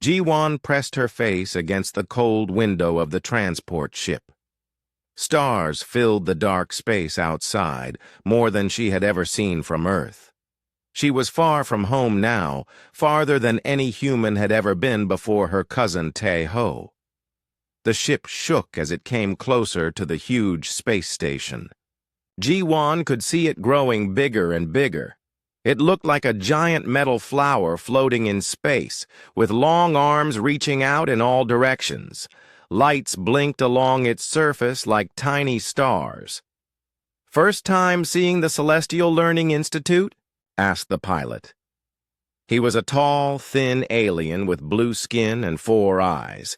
Ji-won pressed her face against the cold window of the transport ship. Stars filled the dark space outside, more than she had ever seen from Earth. She was far from home now, farther than any human had ever been before her cousin Tae-ho. The ship shook as it came closer to the huge space station. Ji-won could see it growing bigger and bigger. It looked like a giant metal flower floating in space, with long arms reaching out in all directions. Lights blinked along its surface like tiny stars. "First time seeing the Celestial Learning Institute?" asked the pilot. He was a tall, thin alien with blue skin and 4 eyes.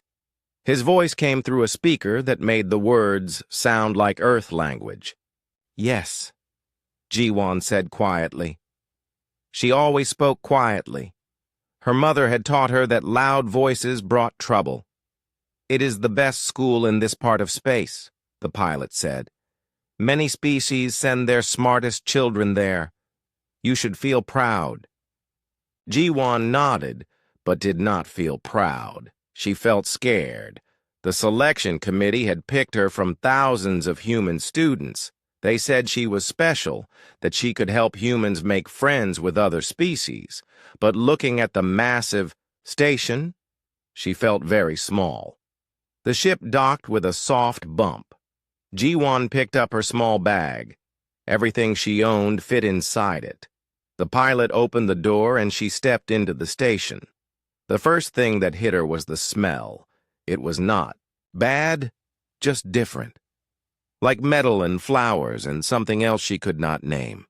His voice came through a speaker that made the words sound like Earth language. "Yes," Ji-won said quietly. She always spoke quietly. Her mother had taught her that loud voices brought trouble. "It is the best school in this part of space," the pilot said. "Many species send their smartest children there. You should feel proud." Ji-won nodded, but did not feel proud. She felt scared. The selection committee had picked her from thousands of human students. They said she was special, that she could help humans make friends with other species. But looking at the massive station, she felt very small. The ship docked with a soft bump. Ji-won picked up her small bag. Everything she owned fit inside it. The pilot opened the door and she stepped into the station. The first thing that hit her was the smell. It was not bad, just different. Like metal and flowers and something else she could not name.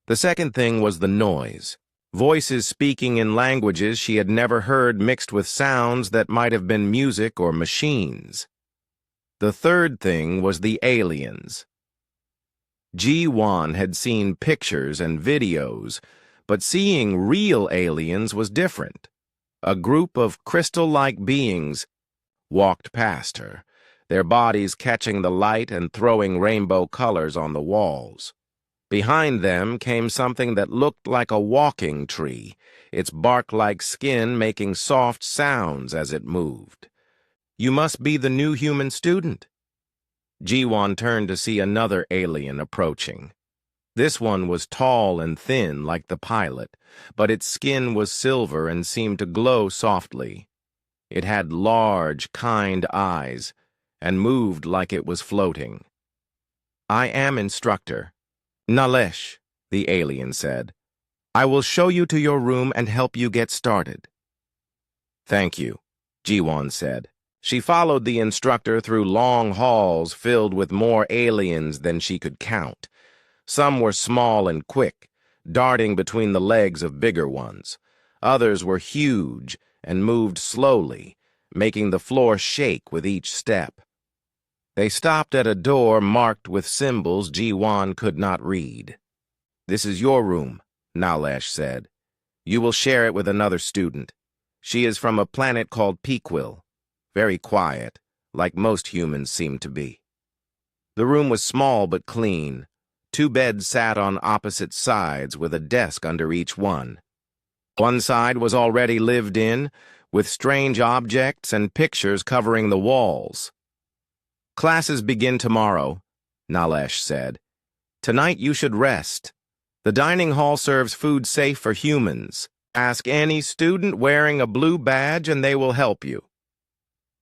The second thing was the noise. Voices speaking in languages she had never heard mixed with sounds that might have been music or machines. The third thing was the aliens. Ji-won had seen pictures and videos, but seeing real aliens was different. A group of crystal-like beings walked past her, their bodies catching the light and throwing rainbow colors on the walls. Behind them came something that looked like a walking tree, its bark-like skin making soft sounds as it moved. "You must be the new human student." Ji-won turned to see another alien approaching. This one was tall and thin like the pilot, but its skin was silver and seemed to glow softly. It had large, kind eyes and moved like it was floating. "I am instructor Nalesh," the alien said. "I will show you to your room and help you get started." "Thank you," Ji-won said. She followed the instructor through long halls filled with more aliens than she could count. Some were small and quick, darting between the legs of bigger ones. Others were huge and moved slowly, making the floor shake with each step. They stopped at a door marked with symbols Ji-won could not read. "This is your room," Nalesh said. "You will share it with another student. She is from a planet called Pequil. Very quiet, like most humans seem to be." The room was small but clean. 2 beds sat on opposite sides with a desk under each one. One side was already lived in, with strange objects and pictures covering the walls. "Classes begin tomorrow," Nalesh said. "Tonight you should rest. The dining hall serves food safe for humans. Ask any student wearing a blue badge and they will help you."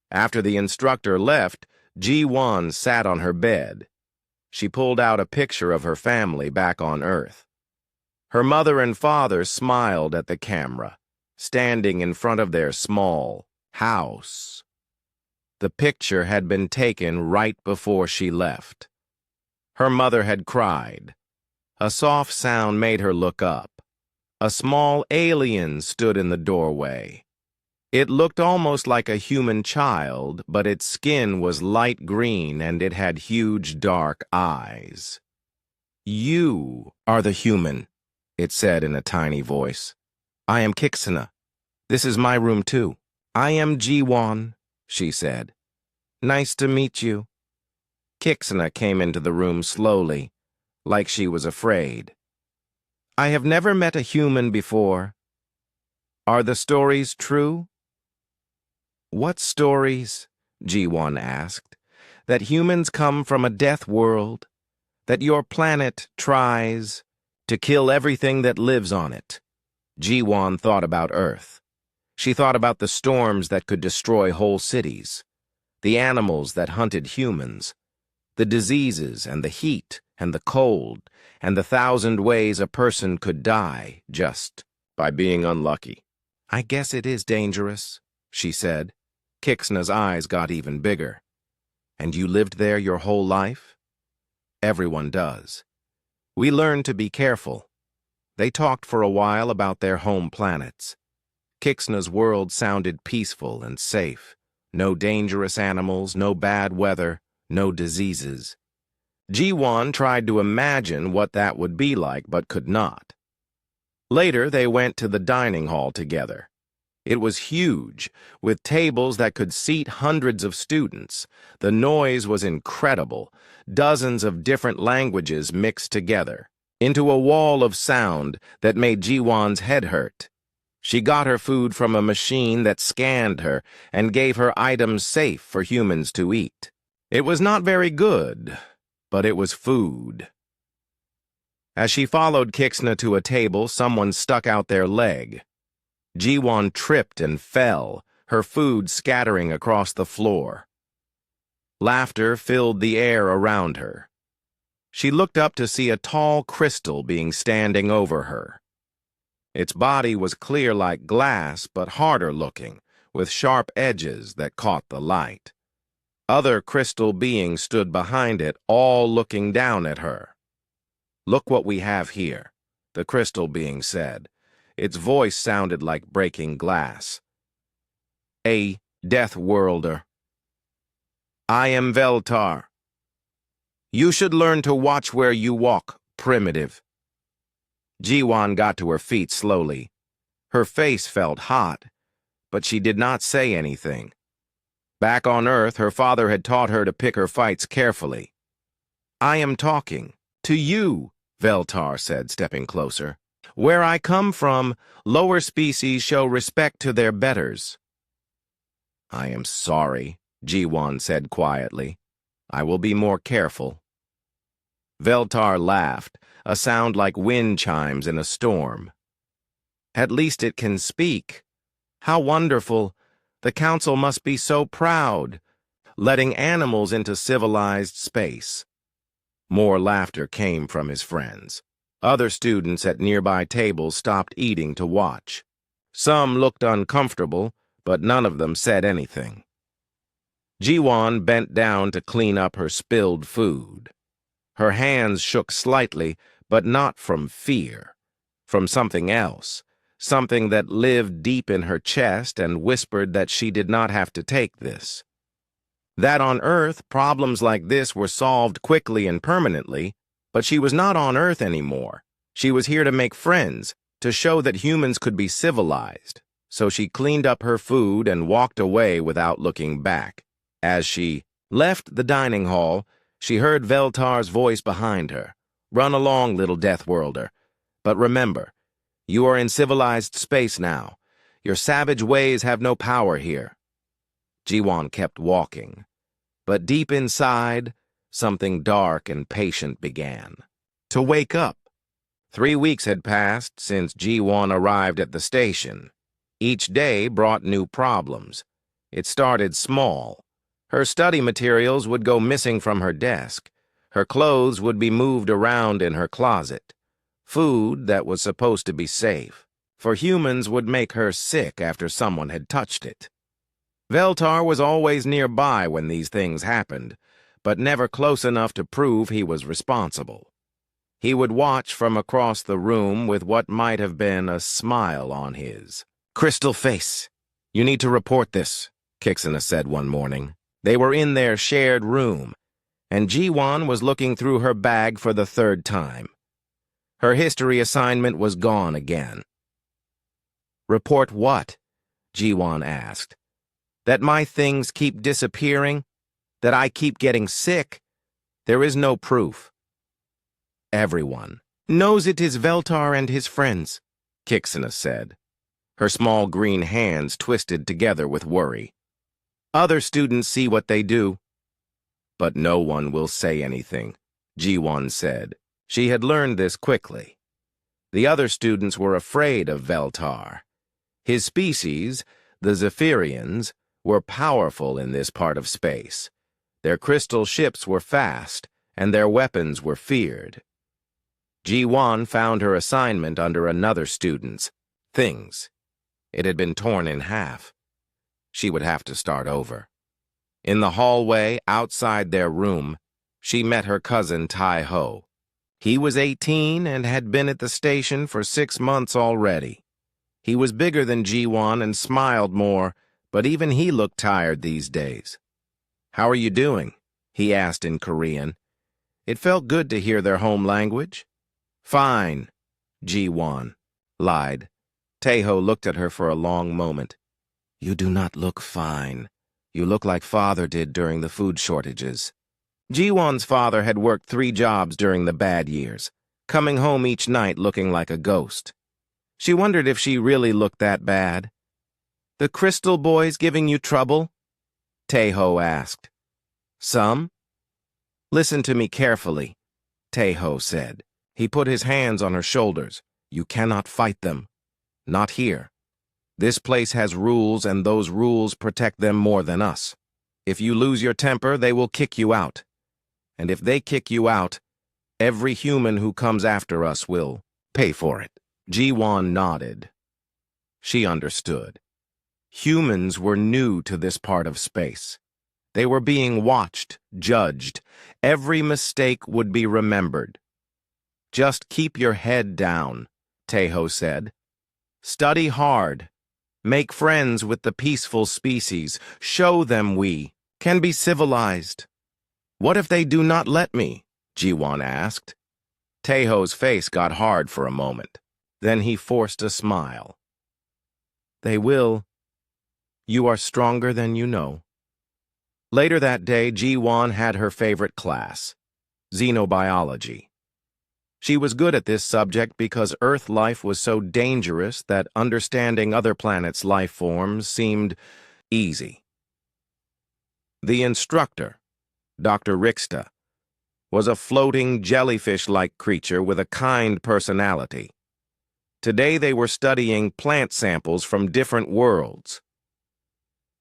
After the instructor left, Ji-won sat on her bed. She pulled out a picture of her family back on Earth. Her mother and father smiled at the camera, standing in front of their small house. The picture had been taken right before she left. Her mother had cried. A soft sound made her look up. A small alien stood in the doorway. It looked almost like a human child, but its skin was light green and it had huge dark eyes. "You are the human," it said in a tiny voice. "I am Kixana. This is my room too." "I am Ji-won," she said. "Nice to meet you." Kixana came into the room slowly, like she was afraid. "I have never met a human before. Are the stories true?" What stories? G1 asked. That humans come from a death world? That your planet tries to kill everything that lives on it? G1 thought about Earth. She thought about the storms that could destroy whole cities, the animals that hunted humans, the diseases and the heat and the cold, and the 1,000 ways a person could die just by being unlucky. I guess it is dangerous, she said. Kixna's eyes got even bigger. And you lived there your whole life? Everyone does. We learned to be careful. They talked for a while about their home planets. Kixna's world sounded peaceful and safe. No dangerous animals, no bad weather, no diseases. G1 tried to imagine what that would be like, but could not. Later, they went to the dining hall together. It was huge, with tables that could seat hundreds of students. The noise was incredible, dozens of different languages mixed together, into a wall of sound that made G1's head hurt. She got her food from a machine that scanned her and gave her items safe for humans to eat. It was not very good, but it was food. As she followed Kixna to a table, someone stuck out their leg. G1 tripped and fell, her food scattering across the floor. Laughter filled the air around her. She looked up to see a tall crystal being standing over her. Its body was clear like glass, but harder looking, with sharp edges that caught the light. Other crystal beings stood behind it, all looking down at her. "Look what we have here," the crystal being said. Its voice sounded like breaking glass. "A Deathworlder. I am Veltar. You should learn to watch where you walk, primitive." G1 got to her feet slowly. Her face felt hot, but she did not say anything. Back on Earth, her father had taught her to pick her fights carefully. "I am talking to you," Veltar said, stepping closer. "Where I come from, lower species show respect to their betters." "I am sorry," G1 said quietly. "I will be more careful." Veltar laughed, a sound like wind chimes in a storm. "At least it can speak. How wonderful. The council must be so proud, letting animals into civilized space." More laughter came from his friends. Other students at nearby tables stopped eating to watch. Some looked uncomfortable, but none of them said anything. G1 bent down to clean up her spilled food. Her hands shook slightly, but not from fear, from something else, something that lived deep in her chest and whispered that she did not have to take this. That on Earth, problems like this were solved quickly and permanently, but she was not on Earth anymore. She was here to make friends, to show that humans could be civilized. So she cleaned up her food and walked away without looking back. As she left the dining hall, she heard Veltar's voice behind her. "Run along, little Deathworlder. But remember, you are in civilized space now. Your savage ways have no power here." G1 kept walking. But deep inside, something dark and patient began to wake up. 3 weeks had passed since G1 arrived at the station. Each day brought new problems. It started small. Her study materials would go missing from her desk. Her clothes would be moved around in her closet. Food that was supposed to be safe for humans would make her sick after someone had touched it. Veltar was always nearby when these things happened, but never close enough to prove he was responsible. He would watch from across the room with what might have been a smile on his crystal face. "You need to report this," Kixna said one morning. They were in their shared room, and G1 was looking through her bag for the 3rd time. Her history assignment was gone again. "Report what?" G1 asked. "That my things keep disappearing? That I keep getting sick? There is no proof." "Everyone knows it is Veltar and his friends," Kixna said. Her small green hands twisted together with worry. Other students see what they do. But no one will say anything, Ji-won said. She had learned this quickly. The other students were afraid of Veltar. His species, the Zephyrians, were powerful in this part of space. Their crystal ships were fast, and their weapons were feared. Ji-won found her assignment under another student's, Things. It had been torn in half. She would have to start over. In the hallway outside their room, she met her cousin Tai-ho. He was 18 and had been at the station for 6 months already. He was bigger than Ji-won and smiled more, but even he looked tired these days. "How are you doing?" he asked in Korean. It felt good to hear their home language. "Fine," Ji-won lied. Tai-ho looked at her for a long moment. "You do not look fine. You look like Father did during the food shortages." Ji-won's father had worked 3 jobs during the bad years, coming home each night looking like a ghost. She wondered if she really looked that bad. "The Crystal Boys giving you trouble?" Tai-ho asked. "Some?" "Listen to me carefully," Tai-ho said. He put his hands on her shoulders. "You cannot fight them. Not here. This place has rules, and those rules protect them more than us. If you lose your temper, they will kick you out. And if they kick you out, every human who comes after us will pay for it." Ji-won nodded. She understood. Humans were new to this part of space. They were being watched, judged. Every mistake would be remembered. "Just keep your head down," Tai-ho said. "Study hard. Make friends with the peaceful species. Show them we can be civilized." "What if they do not let me?" Ji-won asked. Tai-ho's face got hard for a moment. Then he forced a smile. "They will. You are stronger than you know." Later that day, Ji-won had her favorite class, xenobiology. She was good at this subject because Earth life was so dangerous that understanding other planets' life forms seemed easy. The instructor, Dr. Rixta, was a floating jellyfish-like creature with a kind personality. Today they were studying plant samples from different worlds.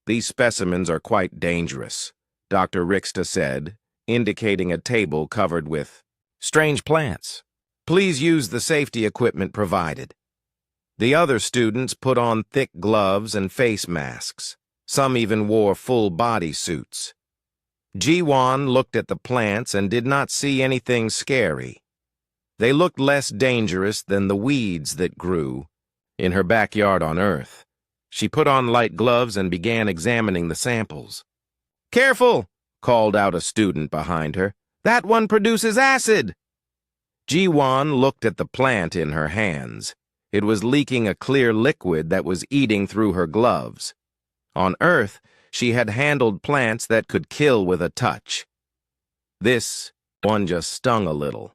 "These specimens are quite dangerous," Dr. Rixta said, indicating a table covered with strange plants. "Please use the safety equipment provided." The other students put on thick gloves and face masks. Some even wore full body suits. Ji-won looked at the plants and did not see anything scary. They looked less dangerous than the weeds that grew in her backyard on Earth. She put on light gloves and began examining the samples. "Careful!" called out a student behind her. "That one produces acid!" Ji-won looked at the plant in her hands. It was leaking a clear liquid that was eating through her gloves. On Earth, she had handled plants that could kill with a touch. This one just stung a little.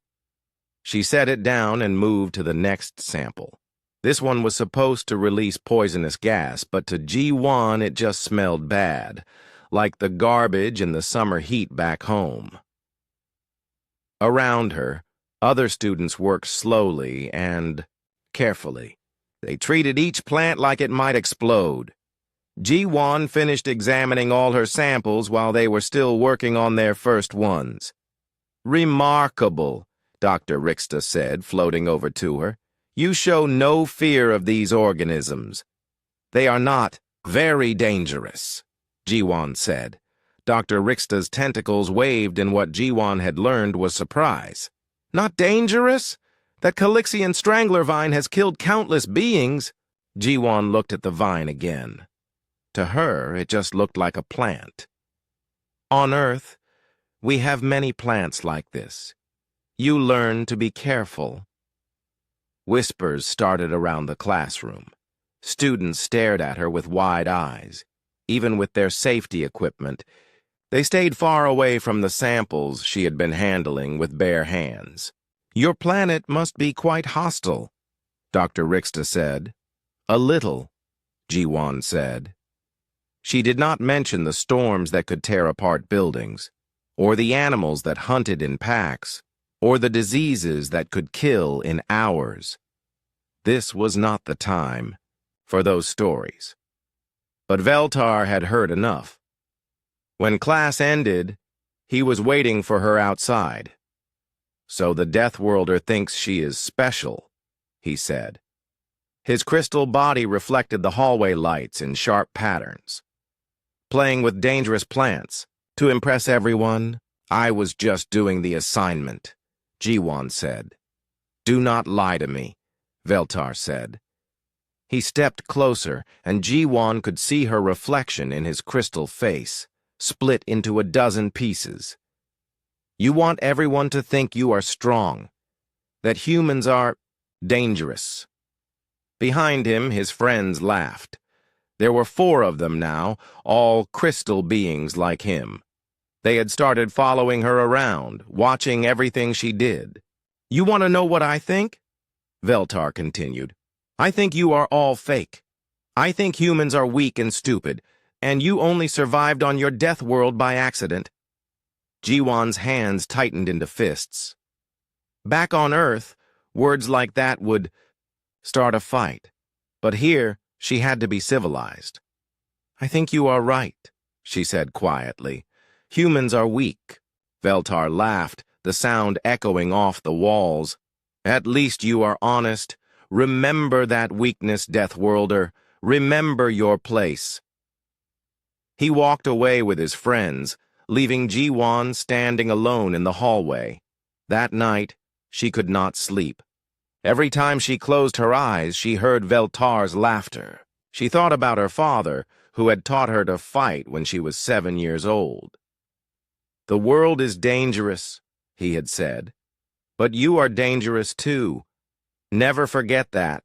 She set it down and moved to the next sample. This one was supposed to release poisonous gas, but to Ji-won it just smelled bad, like the garbage in the summer heat back home. Around her, other students worked slowly and carefully. They treated each plant like it might explode. Ji-won finished examining all her samples while they were still working on their first ones. "Remarkable," Dr. Rixta said, floating over to her. "You show no fear of these organisms." "They are not very dangerous," Ji-won said. Dr. Rixta's tentacles waved in what Ji-won had learned was surprise. "Not dangerous? That Calixian strangler vine has killed countless beings." Ji-won looked at the vine again. To her, it just looked like a plant. "On Earth, we have many plants like this. You learn to be careful." Whispers started around the classroom. Students stared at her with wide eyes. Even with their safety equipment, they stayed far away from the samples she had been handling with bare hands. "Your planet must be quite hostile," Dr. Rixta said. "A little," Ji-won said. She did not mention the storms that could tear apart buildings, or the animals that hunted in packs, or the diseases that could kill in hours. This was not the time for those stories. But Veltar had heard enough. When class ended, he was waiting for her outside. "So the Deathworlder thinks she is special," he said. His crystal body reflected the hallway lights in sharp patterns. "Playing with dangerous plants. To impress everyone, I was just doing the assignment," Jiwan said. "Do not lie to me," Veltar said. He stepped closer, and Jiwan could see her reflection in his crystal face, split into a dozen pieces. "You want everyone to think you are strong, that humans are dangerous." Behind him, his friends laughed. There were 4 of them now, all crystal beings like him. They had started following her around, watching everything she did. "You want to know what I think?" Veltar continued. "I think you are all fake. I think humans are weak and stupid, and you only survived on your death world by accident." Jiwan's hands tightened into fists. Back on Earth, words like that would start a fight. But here, she had to be civilized. "I think you are right," she said quietly. "Humans are weak." Veltar laughed, the sound echoing off the walls. "At least you are honest. Remember that weakness, Deathworlder. Remember your place." He walked away with his friends, leaving Jiwan standing alone in the hallway. That night, she could not sleep. Every time she closed her eyes, she heard Veltar's laughter. She thought about her father, who had taught her to fight when she was 7 years old. "The world is dangerous," he had said. "But you are dangerous too. Never forget that."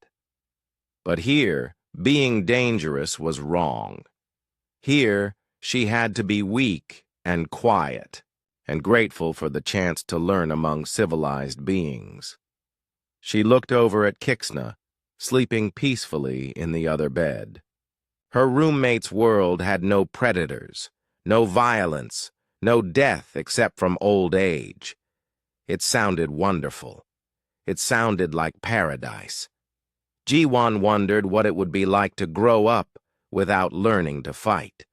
But here, being dangerous was wrong. Here, she had to be weak and quiet, and grateful for the chance to learn among civilized beings. She looked over at Kixna, sleeping peacefully in the other bed. Her roommate's world had no predators, no violence, no death except from old age. It sounded wonderful. It sounded like paradise. Jiwan wondered what it would be like to grow up without learning to fight,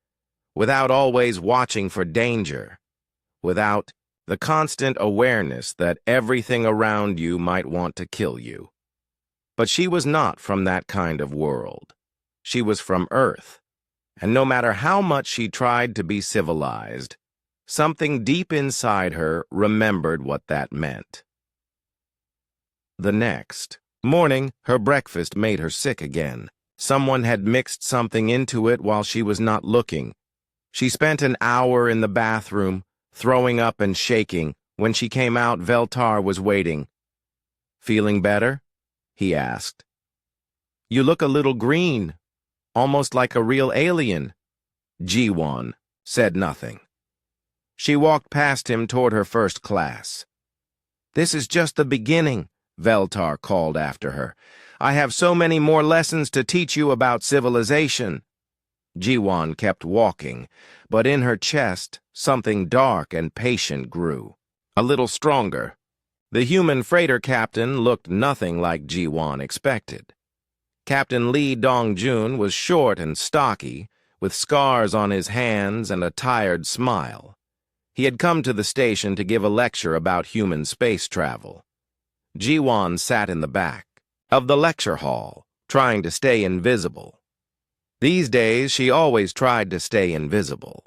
without always watching for danger, without the constant awareness that everything around you might want to kill you. But she was not from that kind of world. She was from Earth, and no matter how much she tried to be civilized, something deep inside her remembered what that meant. The next morning, her breakfast made her sick again. Someone had mixed something into it while she was not looking. She spent an hour in the bathroom, throwing up and shaking. When she came out, Veltar was waiting. "Feeling better?" he asked. "You look a little green, almost like a real alien." Jiwan said nothing. She walked past him toward her first class. "This is just the beginning," Veltar called after her. "I have so many more lessons to teach you about civilization." Jiwan kept walking, but in her chest, something dark and patient grew. A little stronger. The human freighter captain looked nothing like Jiwan expected. Captain Lee Dongjun was short and stocky, with scars on his hands and a tired smile. He had come to the station to give a lecture about human space travel. Jiwan sat in the back of the lecture hall, trying to stay invisible. These days, she always tried to stay invisible.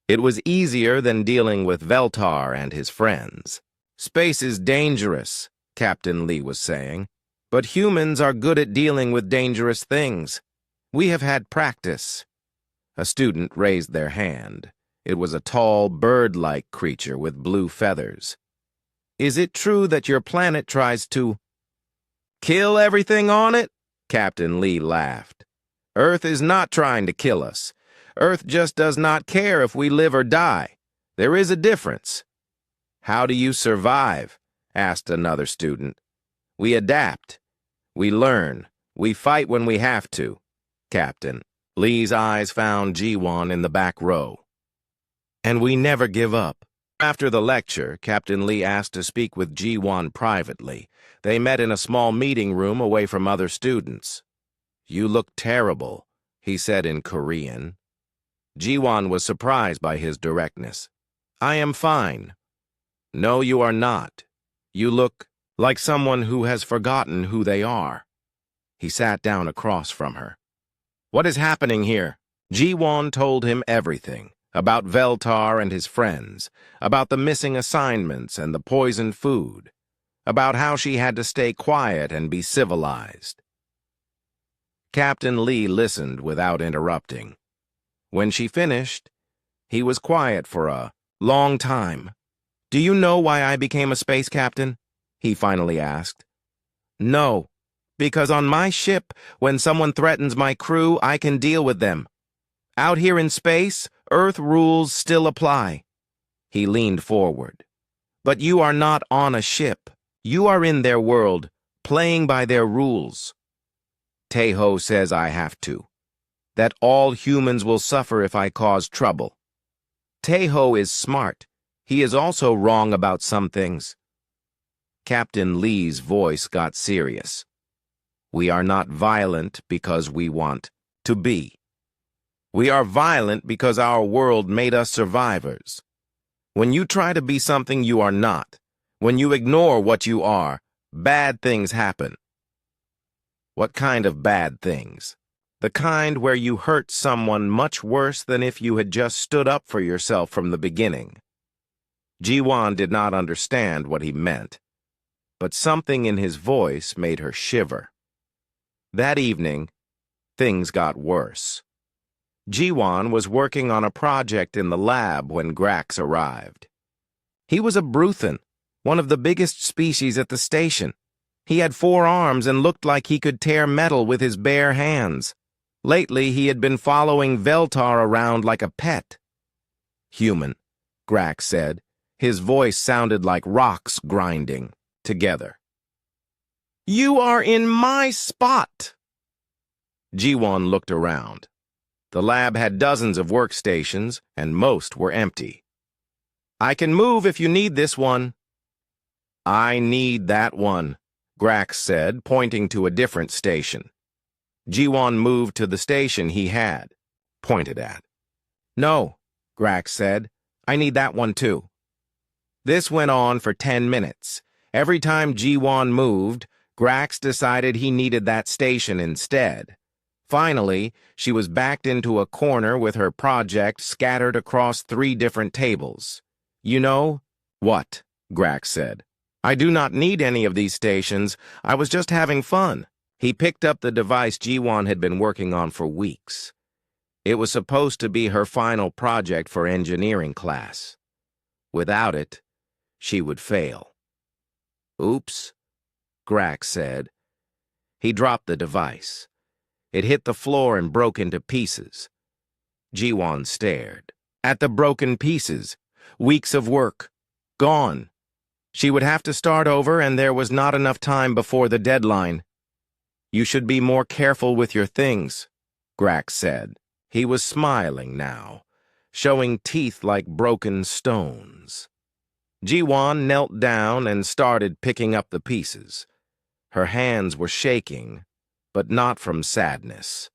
It was easier than dealing with Veltar and his friends. "Space is dangerous," Captain Lee was saying, "but humans are good at dealing with dangerous things. We have had practice." A student raised their hand. It was a tall, bird-like creature with blue feathers. "Is it true that your planet tries to kill everything on it?" Captain Lee laughed. "Earth is not trying to kill us. Earth just does not care if we live or die. There is a difference." "How do you survive?" asked another student. "We adapt. We learn. We fight when we have to, Captain." Lee's eyes found Ji-won in the back row. And we never give up. After the lecture, Captain Lee asked to speak with Ji-won privately. They met in a small meeting room away from other students. "You look terrible," he said in Korean. Ji-won was surprised by his directness. "I am fine." "No, you are not. You look like someone who has forgotten who they are." He sat down across from her. "What is happening here?" Ji-won told him everything, about Veltar and his friends, about the missing assignments and the poisoned food, about how she had to stay quiet and be civilized. Captain Lee listened without interrupting. When she finished, he was quiet for a long time. "Do you know why I became a space captain?" he finally asked. "No, because on my ship, when someone threatens my crew, I can deal with them. Out here in space, Earth rules still apply." He leaned forward. "But you are not on a ship. You are in their world, playing by their rules. Taeho says I have to. That all humans will suffer if I cause trouble. Taeho is smart. He is also wrong about some things." Captain Lee's voice got serious. "We are not violent because we want to be. We are violent because our world made us survivors. When you try to be something you are not, when you ignore what you are, bad things happen." "What kind of bad things?" "The kind where you hurt someone much worse than if you had just stood up for yourself from the beginning." Ji-won did not understand what he meant, but something in his voice made her shiver. That evening, things got worse. Ji-won was working on a project in the lab when Grax arrived. He was a Bruthan, one of the biggest species at the station. He had 4 arms and looked like he could tear metal with his bare hands. Lately, he had been following Veltar around like a pet. "Human," Grax said. His voice sounded like rocks grinding together. "You are in my spot!" Ji-won looked around. The lab had dozens of workstations, and most were empty. "I can move if you need this one." "I need that one," Grax said, pointing to a different station. Ji-won moved to the station he had pointed at. "No," Grax said. "I need that one too." This went on for 10 minutes. Every time Ji-won moved, Grax decided he needed that station instead. Finally, she was backed into a corner with her project scattered across 3 different tables. "You know?" "What?" Grax said. "I do not need any of these stations. I was just having fun." He picked up the device Ji-won had been working on for weeks. It was supposed to be her final project for engineering class. Without it, she would fail. "Oops," Grax said. He dropped the device. It hit the floor and broke into pieces. Ji-won stared. At the broken pieces. Weeks of work. Gone. She would have to start over, and there was not enough time before the deadline. "You should be more careful with your things," Grax said. He was smiling now, showing teeth like broken stones. Ji-won knelt down and started picking up the pieces. Her hands were shaking, but not from sadness,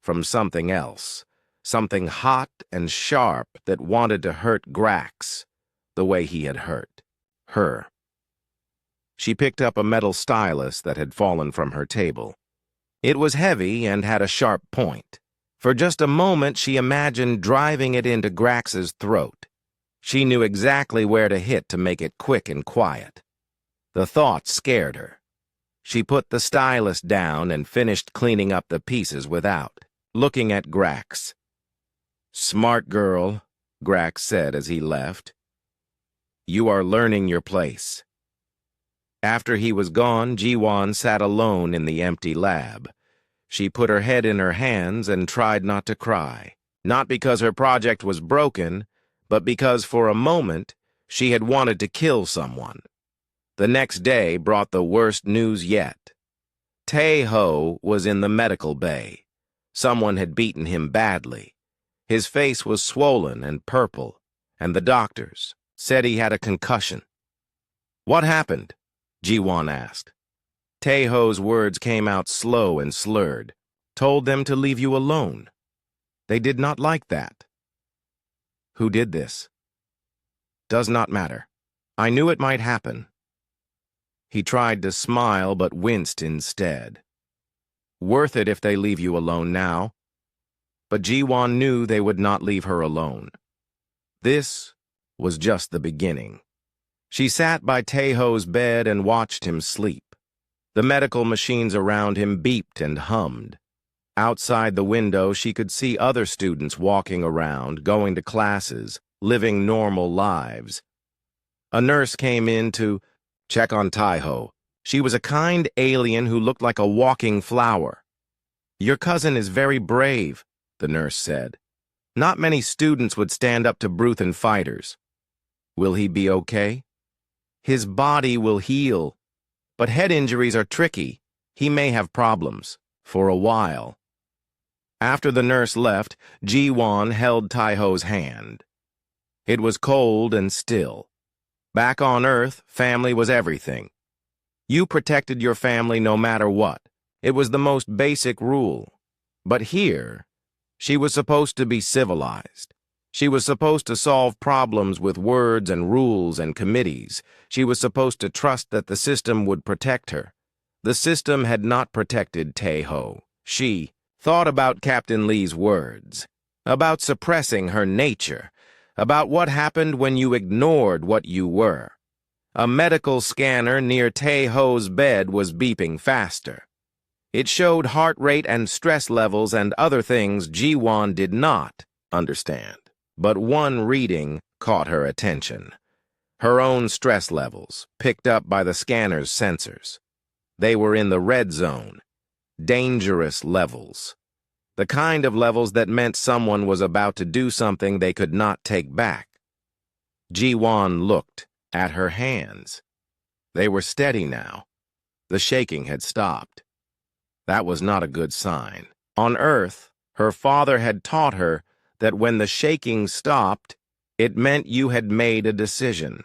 from something else, something hot and sharp that wanted to hurt Grax the way he had hurt her. She picked up a metal stylus that had fallen from her table. It was heavy and had a sharp point. For just a moment, she imagined driving it into Grax's throat. She knew exactly where to hit to make it quick and quiet. The thought scared her. She put the stylus down and finished cleaning up the pieces without, looking at Grax. "Smart girl," Grax said as he left. "You are learning your place." After he was gone, Ji-won sat alone in the empty lab. She put her head in her hands and tried not to cry. Not because her project was broken, but because for a moment she had wanted to kill someone. The next day brought the worst news yet. Taeho was in the medical bay. Someone had beaten him badly. His face was swollen and purple, and the doctors said he had a concussion. "What happened?" Ji-won asked. Taeho's words came out slow and slurred. "Told them to leave you alone. They did not like that." "Who did this?" "Does not matter. I knew it might happen." He tried to smile but winced instead. "Worth it if they leave you alone now." But Ji-won knew they would not leave her alone. This was just the beginning. She sat by Taeho's bed and watched him sleep. The medical machines around him beeped and hummed. Outside the window, she could see other students walking around, going to classes, living normal lives. A nurse came in to check on Taeho. She was a kind alien who looked like a walking flower. "Your cousin is very brave," the nurse said. "Not many students would stand up to Bruthan fighters. Will he be okay?" "His body will heal, but head injuries are tricky. He may have problems, for a while." After the nurse left, Ji-won held Taeho's hand. It was cold and still. Back on Earth, family was everything. You protected your family no matter what. It was the most basic rule. But here, she was supposed to be civilized. She was supposed to solve problems with words and rules and committees. She was supposed to trust that the system would protect her. The system had not protected Taeho. She thought about Captain Lee's words, about suppressing her nature, about what happened when you ignored what you were. A medical scanner near Taeho's bed was beeping faster. It showed heart rate and stress levels and other things Ji-won did not understand. But one reading caught her attention. Her own stress levels, picked up by the scanner's sensors. They were in the red zone. Dangerous levels. The kind of levels that meant someone was about to do something they could not take back. Ji-won looked at her hands. They were steady now. The shaking had stopped. That was not a good sign. On Earth, her father had taught her that when the shaking stopped, it meant you had made a decision.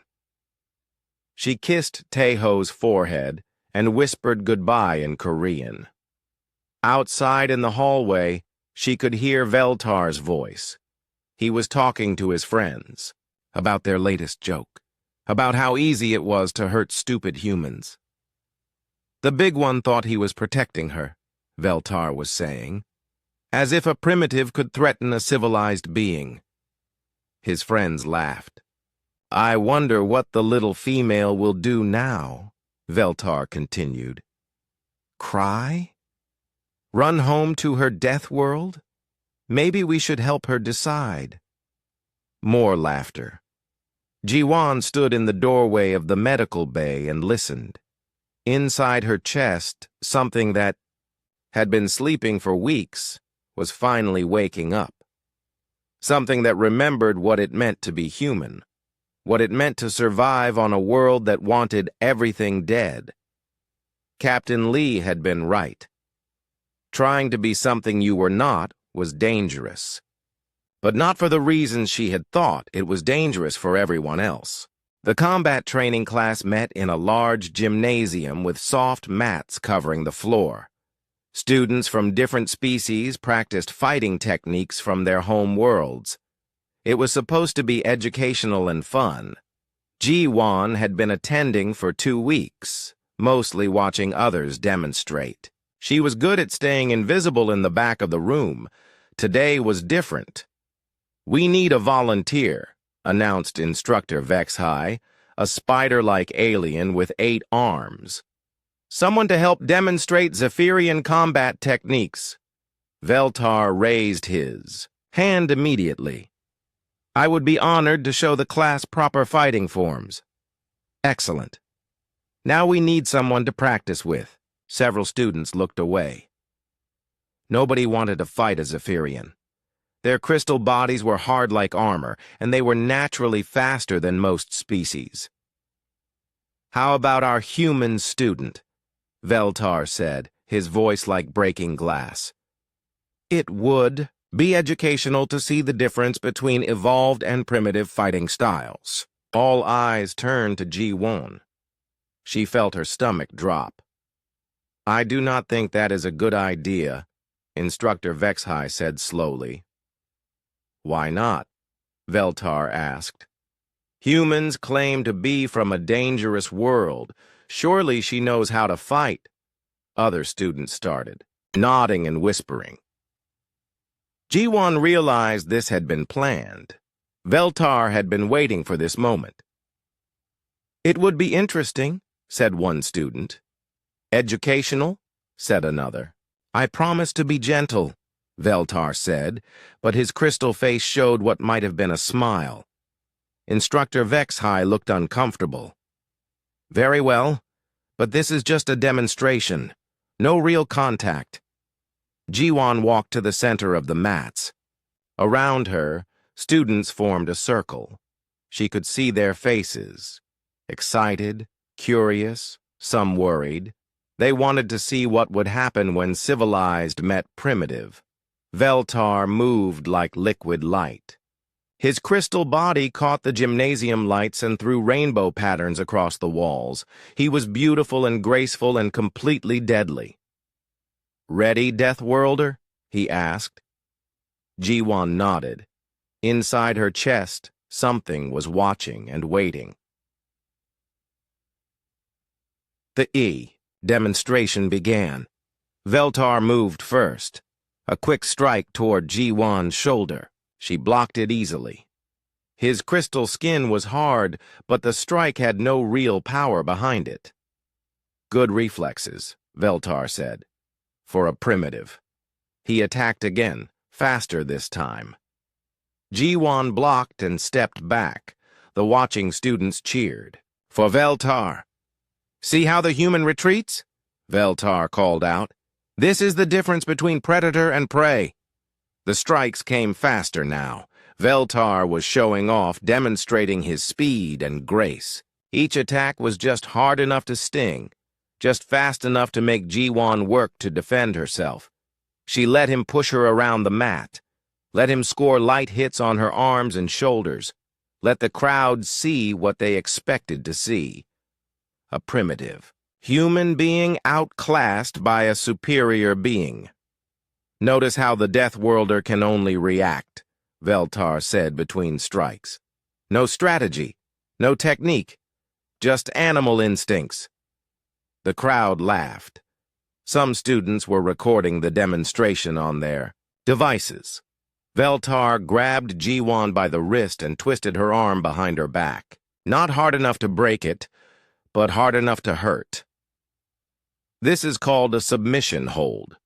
She kissed Taeho's forehead and whispered goodbye in Korean. Outside in the hallway, she could hear Veltar's voice. He was talking to his friends about their latest joke, about how easy it was to hurt stupid humans. The big one thought he was protecting her, Veltar was saying, as if a primitive could threaten a civilized being. His friends laughed. "I wonder what the little female will do now," Veltar continued. "Cry? Run home to her death world? Maybe we should help her decide." More laughter. Ji-won stood in the doorway of the medical bay and listened. Inside her chest, something that had been sleeping for weeks was finally waking up. Something that remembered what it meant to be human, what it meant to survive on a world that wanted everything dead. Captain Lee had been right. Trying to be something you were not was dangerous. But not for the reasons she had thought. It was dangerous for everyone else. The combat training class met in a large gymnasium with soft mats covering the floor. Students from different species practiced fighting techniques from their home worlds. It was supposed to be educational and fun. Ji-won had been attending for 2 weeks, mostly watching others demonstrate. She was good at staying invisible in the back of the room. Today was different. "We need a volunteer," announced Instructor Vexhai, a spider-like alien with 8 arms. "Someone to help demonstrate Zephyrian combat techniques." Veltar raised his hand immediately. "I would be honored to show the class proper fighting forms." "Excellent. Now we need someone to practice with." Several students looked away. Nobody wanted to fight a Zephyrian. Their crystal bodies were hard like armor, and they were naturally faster than most species. "How about our human student?" Veltar said, his voice like breaking glass. It would be educational to see the difference between evolved and primitive fighting styles. All eyes turned to Ji-won. She felt her stomach drop. I do not think that is a good idea, Instructor Vexhai said slowly. Why not? Veltar asked. Humans claim to be from a dangerous world. Surely she knows how to fight. Other students started, nodding and whispering. Ji-won realized this had been planned. Veltar had been waiting for this moment. It would be interesting, said one student. Educational, said another. I promise to be gentle, Veltar said, but his crystal face showed what might have been a smile. Instructor Vexhai looked uncomfortable. Very well, but this is just a demonstration. No real contact. Ji-won walked to the center of the mats. Around her, students formed a circle. She could see their faces. Excited, curious, some worried. They wanted to see what would happen when civilized met primitive. Veltar moved like liquid light. His crystal body caught the gymnasium lights and threw rainbow patterns across the walls. He was beautiful and graceful and completely deadly. Ready, Deathworlder? He asked. Ji-won nodded. Inside her chest, something was watching and waiting. The demonstration began. Veltar moved first. A quick strike toward Ji-won's shoulder. She blocked it easily. His crystal skin was hard, but the strike had no real power behind it. Good reflexes, Veltar said. For a primitive. He attacked again, faster this time. Ji-won blocked and stepped back. The watching students cheered. For Veltar. See how the human retreats? Veltar called out. This is the difference between predator and prey. The strikes came faster now. Veltar was showing off, demonstrating his speed and grace. Each attack was just hard enough to sting, just fast enough to make Ji-won work to defend herself. She let him push her around the mat, let him score light hits on her arms and shoulders, let the crowd see what they expected to see. A primitive, human being outclassed by a superior being. Notice how the Deathworlder can only react, Veltar said between strikes. No strategy, no technique, just animal instincts. The crowd laughed. Some students were recording the demonstration on their devices. Veltar grabbed Ji-won by the wrist and twisted her arm behind her back. Not hard enough to break it, but hard enough to hurt. This is called a submission hold,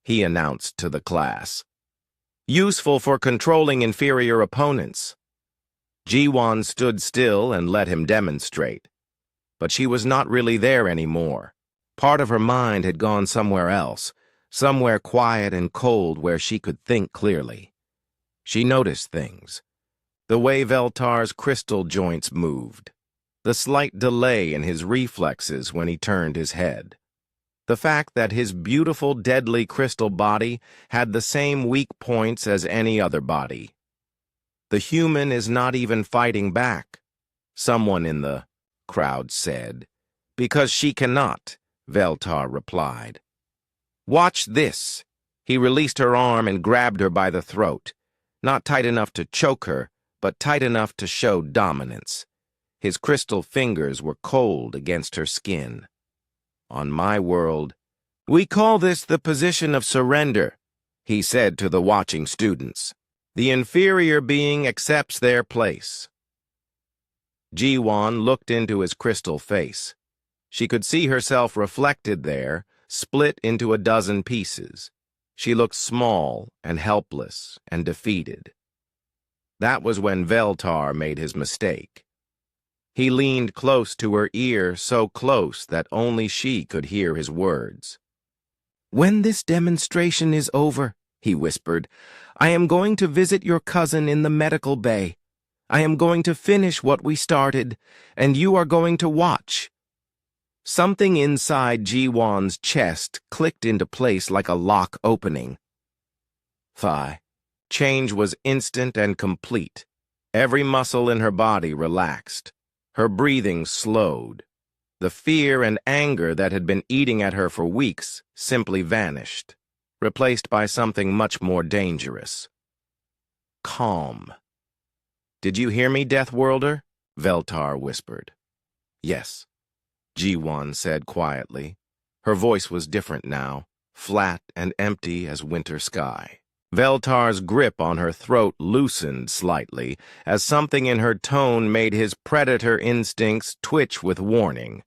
he announced to the class. Useful for controlling inferior opponents. Ji-won stood still and let him demonstrate. But she was not really there anymore. Part of her mind had gone somewhere else, somewhere quiet and cold where she could think clearly. She noticed things. The way Veltar's crystal joints moved. The slight delay in his reflexes when he turned his head. The fact that his beautiful, deadly crystal body had the same weak points as any other body. The human is not even fighting back, someone in the crowd said. Because she cannot, Veltar replied. Watch this. He released her arm and grabbed her by the throat. Not tight enough to choke her, but tight enough to show dominance. His crystal fingers were cold against her skin. On my world, we call this the position of surrender, he said to the watching students. The inferior being accepts their place. Ji-won looked into his crystal face. She could see herself reflected there, split into a dozen pieces. She looked small and helpless and defeated. That was when Veltar made his mistake. He leaned close to her ear, so close that only she could hear his words. When this demonstration is over, he whispered, I am going to visit your cousin in the medical bay. I am going to finish what we started, and you are going to watch. Something inside Ji-won's chest clicked into place like a lock opening. Thigh. Change was instant and complete. Every muscle in her body relaxed. Her breathing slowed. The fear and anger that had been eating at her for weeks simply vanished, replaced by something much more dangerous. Calm. "Did you hear me, Deathworlder?" Veltar whispered. "Yes," G1 said quietly. Her voice was different now, flat and empty as winter sky. Veltar's grip on her throat loosened slightly as something in her tone made his predator instincts twitch with warning.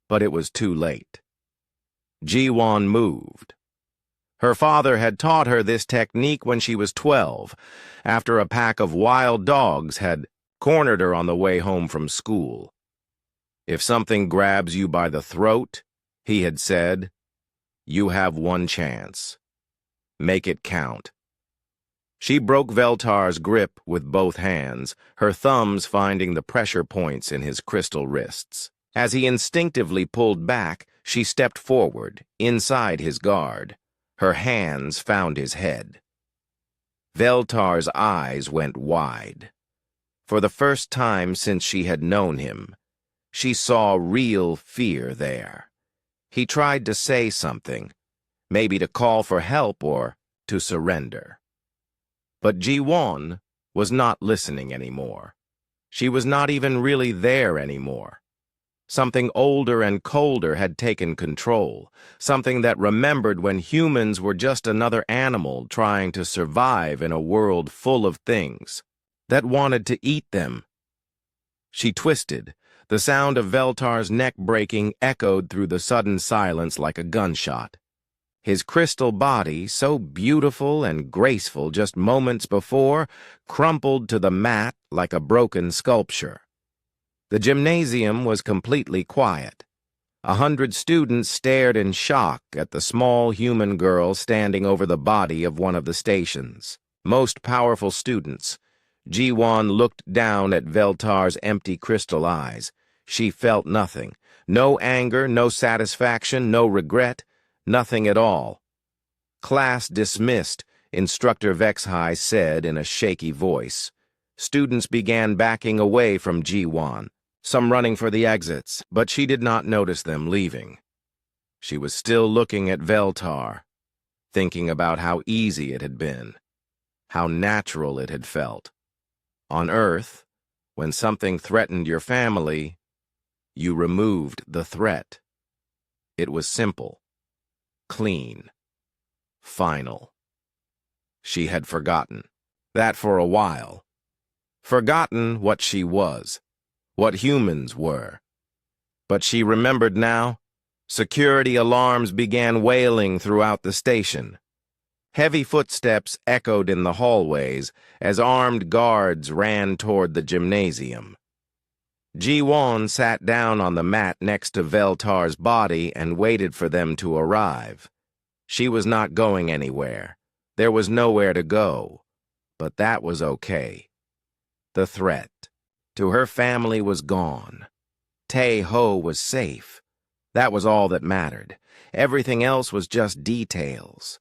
But it was too late. G1 moved. Her father had taught her this technique when she was 12, after a pack of wild dogs had cornered her on the way home from school. "If something grabs you by the throat," he had said, "you have one chance. Make it count." She broke Veltar's grip with both hands, her thumbs finding the pressure points in his crystal wrists. As he instinctively pulled back, she stepped forward, inside his guard. Her hands found his head. Veltar's eyes went wide. For the first time since she had known him, she saw real fear there. He tried to say something, maybe to call for help or to surrender. But Ji-won was not listening anymore. She was not even really there anymore. Something older and colder had taken control, something that remembered when humans were just another animal trying to survive in a world full of things that wanted to eat them. She twisted. The sound of Veltar's neck breaking echoed through the sudden silence like a gunshot. His crystal body, so beautiful and graceful just moments before, crumpled to the mat like a broken sculpture. The gymnasium was completely quiet. 100 students stared in shock at the small human girl standing over the body of one of the stations. Most powerful students. Ji-won looked down at Veltar's empty crystal eyes. She felt nothing. No anger, no satisfaction, no regret, nothing at all. "Class dismissed," Instructor Vexhai said in a shaky voice. Students began backing away from Ji-won, some running for the exits, but she did not notice them leaving. She was still looking at Veltar, thinking about how easy it had been, how natural it had felt. On Earth, when something threatened your family, you removed the threat. It was simple, clean, final. She had forgotten that for a while. Forgotten what she was, what humans were. But she remembered now. Security alarms began wailing throughout the station. Heavy footsteps echoed in the hallways as armed guards ran toward the gymnasium. Ji-won sat down on the mat next to Veltar's body and waited for them to arrive. She was not going anywhere. There was nowhere to go. But that was okay. The threat to her family was gone. Tae-ho was safe. That was all that mattered. Everything else was just details.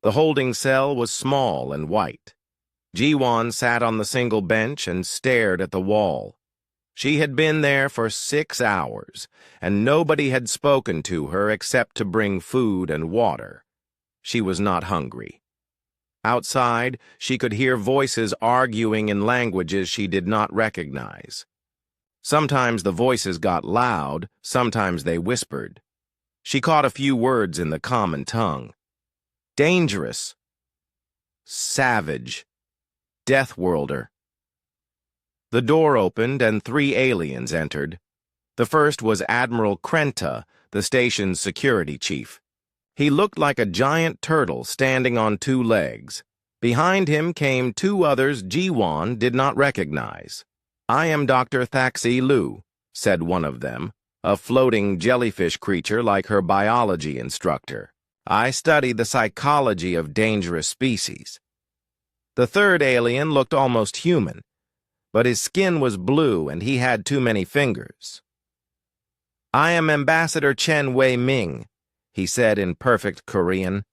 The holding cell was small and white. Ji-won sat on the single bench and stared at the wall. She had been there for 6 hours, and nobody had spoken to her except to bring food and water. She was not hungry. Outside, she could hear voices arguing in languages she did not recognize. Sometimes the voices got loud, sometimes they whispered. She caught a few words in the common tongue. Dangerous. Savage. Deathworlder. The door opened and 3 aliens entered. The first was Admiral Krenta, the station's security chief. He looked like a giant turtle standing on 2 legs. Behind him came 2 others Ji-won did not recognize. "I am Dr. Thaxi Lu," said one of them, a floating jellyfish creature like her biology instructor. "I study the psychology of dangerous species." The third alien looked almost human, but his skin was blue and he had too many fingers. "I am Ambassador Chen Wei-ming," he said in perfect Korean.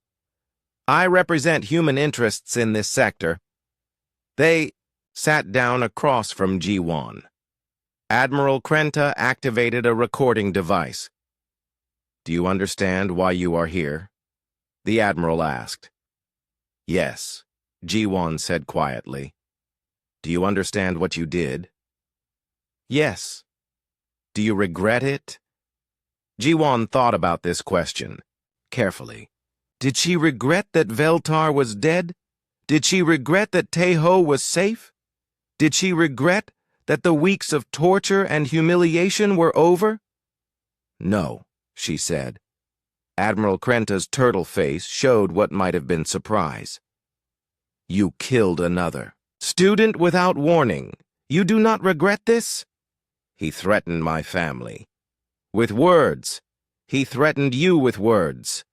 I represent human interests in this sector. They sat down across from G1. Admiral Krenta activated a recording device. Do you understand why you are here? The Admiral asked. Yes, G1 said quietly. Do you understand what you did? Yes. Do you regret it? G1 thought about this question carefully. Did she regret that Veltar was dead? Did she regret that Teho was safe? Did she regret that the weeks of torture and humiliation were over? No, she said. Admiral Krenta's turtle face showed what might have been surprise. You killed another. Student without warning. You do not regret this? He threatened my family. With words. He threatened you with words.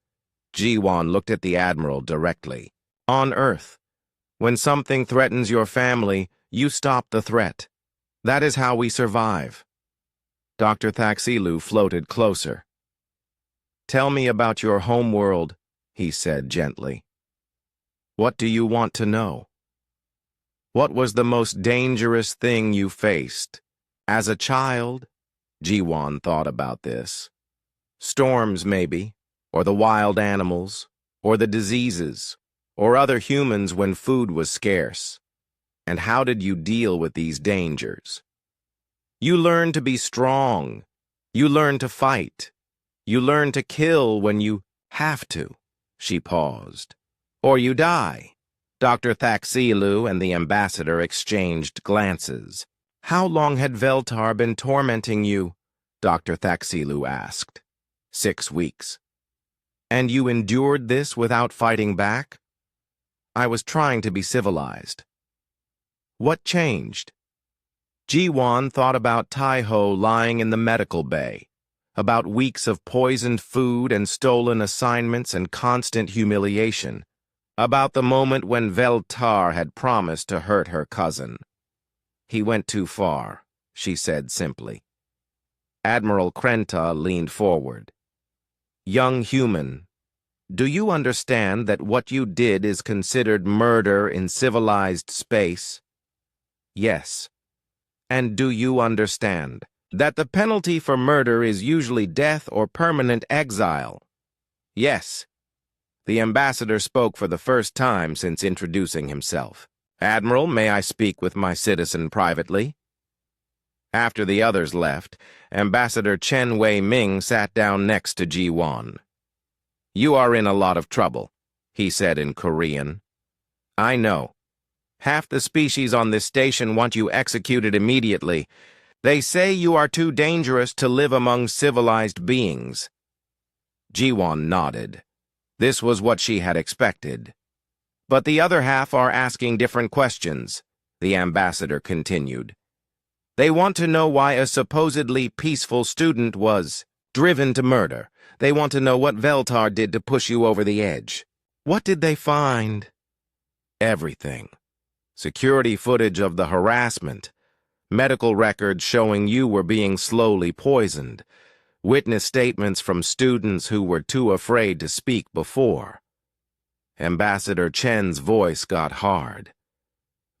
G1 looked at the Admiral directly. On Earth, when something threatens your family, you stop the threat. That is how we survive. Dr. Thaxilu floated closer. Tell me about your homeworld, he said gently. What do you want to know? What was the most dangerous thing you faced? As a child? G1 thought about this. Storms, maybe, or the wild animals, or the diseases, or other humans when food was scarce. And how did you deal with these dangers? You learn to be strong. You learn to fight. You learn to kill when you have to. She paused. Or you die. Dr. Thaxilu and the ambassador exchanged glances. How long had Veltar been tormenting you? Dr. Thaxilu asked. 6 weeks. And you endured this without fighting back? I was trying to be civilized. What changed? G1 thought about Taiho lying in the medical bay, about weeks of poisoned food and stolen assignments and constant humiliation, about the moment when Veltar had promised to hurt her cousin. He went too far, she said simply. Admiral Krenta leaned forward. Young human, do you understand that what you did is considered murder in civilized space? Yes. And do you understand that the penalty for murder is usually death or permanent exile? Yes. The ambassador spoke for the first time since introducing himself. Admiral, may I speak with my citizen privately? After the others left, Ambassador Chen Wei-Ming sat down next to Ji-Wan. You are in a lot of trouble, he said in Korean. I know. Half the species on this station want you executed immediately. They say you are too dangerous to live among civilized beings. Ji-Wan nodded. This was what she had expected. But the other half are asking different questions, the ambassador continued. They want to know why a supposedly peaceful student was driven to murder. They want to know what Veltar did to push you over the edge. What did they find? Everything. Security footage of the harassment. Medical records showing you were being slowly poisoned. Witness statements from students who were too afraid to speak before. Ambassador Chen's voice got hard.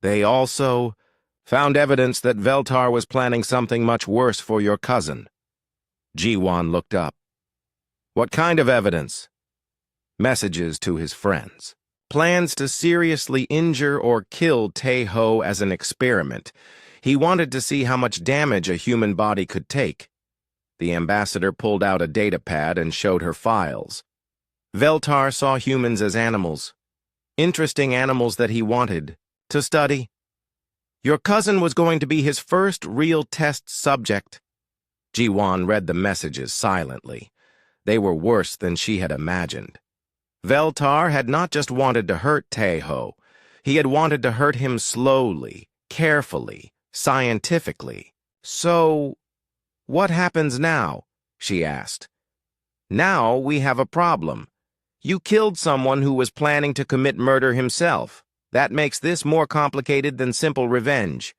They also found evidence that Veltar was planning something much worse for your cousin. Ji-Wan looked up. What kind of evidence? Messages to his friends. Plans to seriously injure or kill Tae-ho as an experiment. He wanted to see how much damage a human body could take. The ambassador pulled out a datapad and showed her files. Veltar saw humans as animals. Interesting animals that he wanted to study. Your cousin was going to be his first real test subject. Ji-Wan read the messages silently. They were worse than she had imagined. Veltar had not just wanted to hurt Tae-ho. He had wanted to hurt him slowly, carefully, scientifically. So, what happens now? She asked. Now we have a problem. You killed someone who was planning to commit murder himself. That makes this more complicated than simple revenge.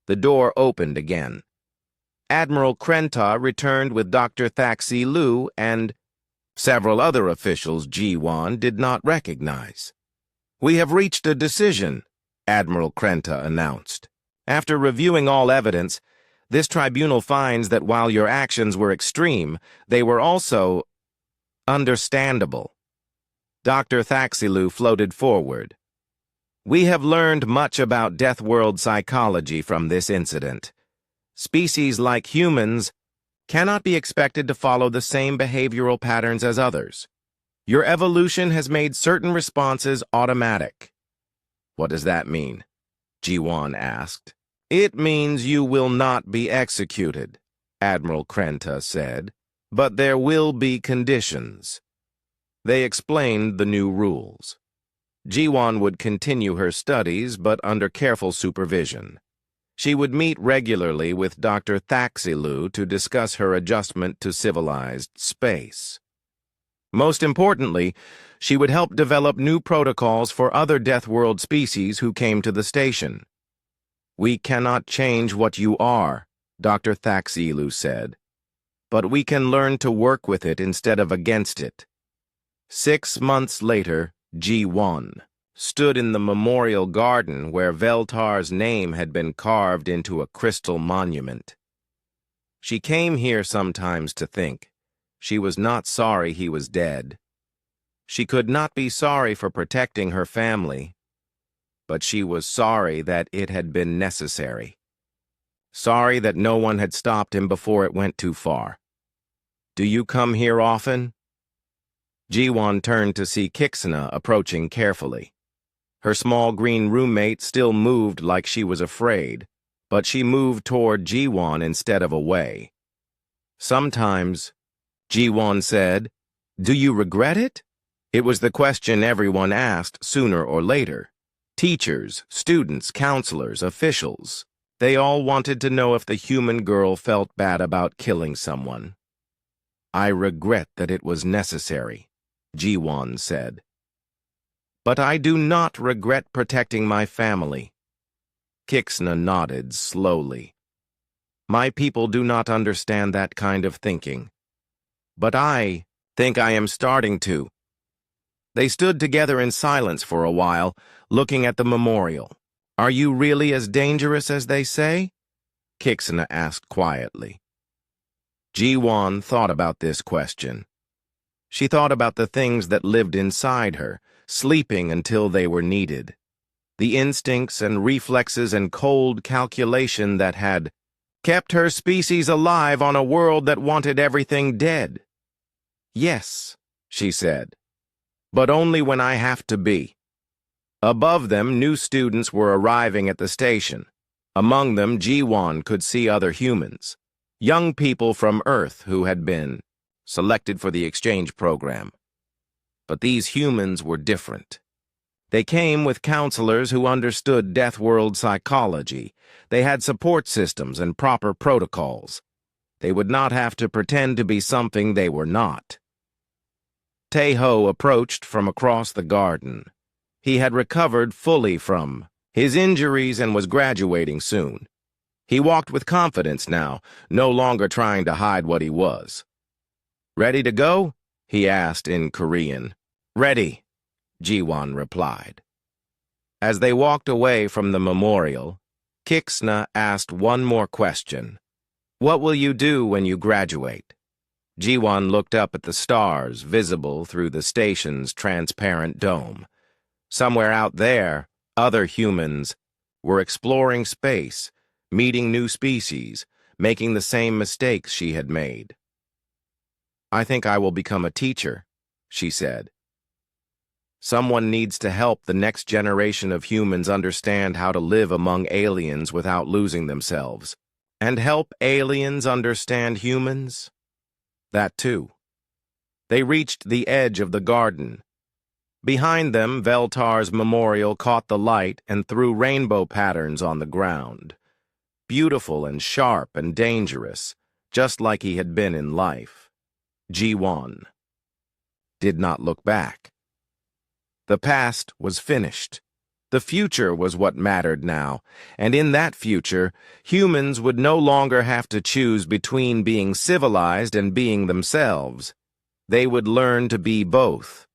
The door opened again. Admiral Krenta returned with Dr. Thaxilu and Several other officials G1 did not recognize. "We have reached a decision," Admiral Krenta announced. "After reviewing all evidence, this tribunal finds that while your actions were extreme, they were also understandable." Dr. Thaxilu floated forward. "We have learned much about Deathworld psychology from this incident. Species like humans cannot be expected to follow the same behavioral patterns as others. Your evolution has made certain responses automatic." "What does that mean?" G1 asked. "It means you will not be executed," Admiral Krenta said, "but there will be conditions." They explained the new rules. G1 would continue her studies, but under careful supervision. She would meet regularly with Dr. Thaxilu to discuss her adjustment to civilized space. Most importantly, she would help develop new protocols for other Deathworld species who came to the station. "We cannot change what you are," Dr. Thaxilu said, "but we can learn to work with it instead of against it." 6 months later, G1 stood in the memorial garden where Veltar's name had been carved into a crystal monument. She came here sometimes to think. She was not sorry he was dead. She could not be sorry for protecting her family, but she was sorry that it had been necessary. Sorry that no one had stopped him before it went too far. "Do you come here often?" G1 turned to see Kixana approaching carefully. Her small green roommate still moved like she was afraid, but she moved toward G1 instead of away. "Sometimes," G1 said. "Do you regret it?" It was the question everyone asked sooner or later. Teachers, students, counselors, officials. They all wanted to know if the human girl felt bad about killing someone. "I regret that it was necessary," G1 said. "But I do not regret protecting my family." Kixana nodded slowly. "My people do not understand that kind of thinking. But I think I am starting to." They stood together in silence for a while, looking at the memorial. "Are you really as dangerous as they say?" Kixana asked quietly. G1 thought about this question. She thought about the things that lived inside her, sleeping until they were needed. The instincts and reflexes and cold calculation that had kept her species alive on a world that wanted everything dead. "Yes," she said, "but only when I have to be." Above them, new students were arriving at the station. Among them, G1 could see other humans, young people from Earth who had been selected for the exchange program. But these humans were different. They came with counselors who understood Deathworld psychology. They had support systems and proper protocols. They would not have to pretend to be something they were not. Teho approached from across the garden. He had recovered fully from his injuries and was graduating soon. He walked with confidence now, no longer trying to hide what he was. "Ready to go?" he asked in Korean. "Ready," G1 replied. As they walked away from the memorial, Kixana asked one more question. "What will you do when you graduate?" G1 looked up at the stars visible through the station's transparent dome. Somewhere out there, other humans were exploring space, meeting new species, making the same mistakes she had made. "I think I will become a teacher," she said. "Someone needs to help the next generation of humans understand how to live among aliens without losing themselves. And help aliens understand humans? That too." They reached the edge of the garden. Behind them, Veltar's memorial caught the light and threw rainbow patterns on the ground. Beautiful and sharp and dangerous, just like he had been in life. G1 did not look back. The past was finished. The future was what mattered now, and in that future, humans would no longer have to choose between being civilized and being themselves. They would learn to be both.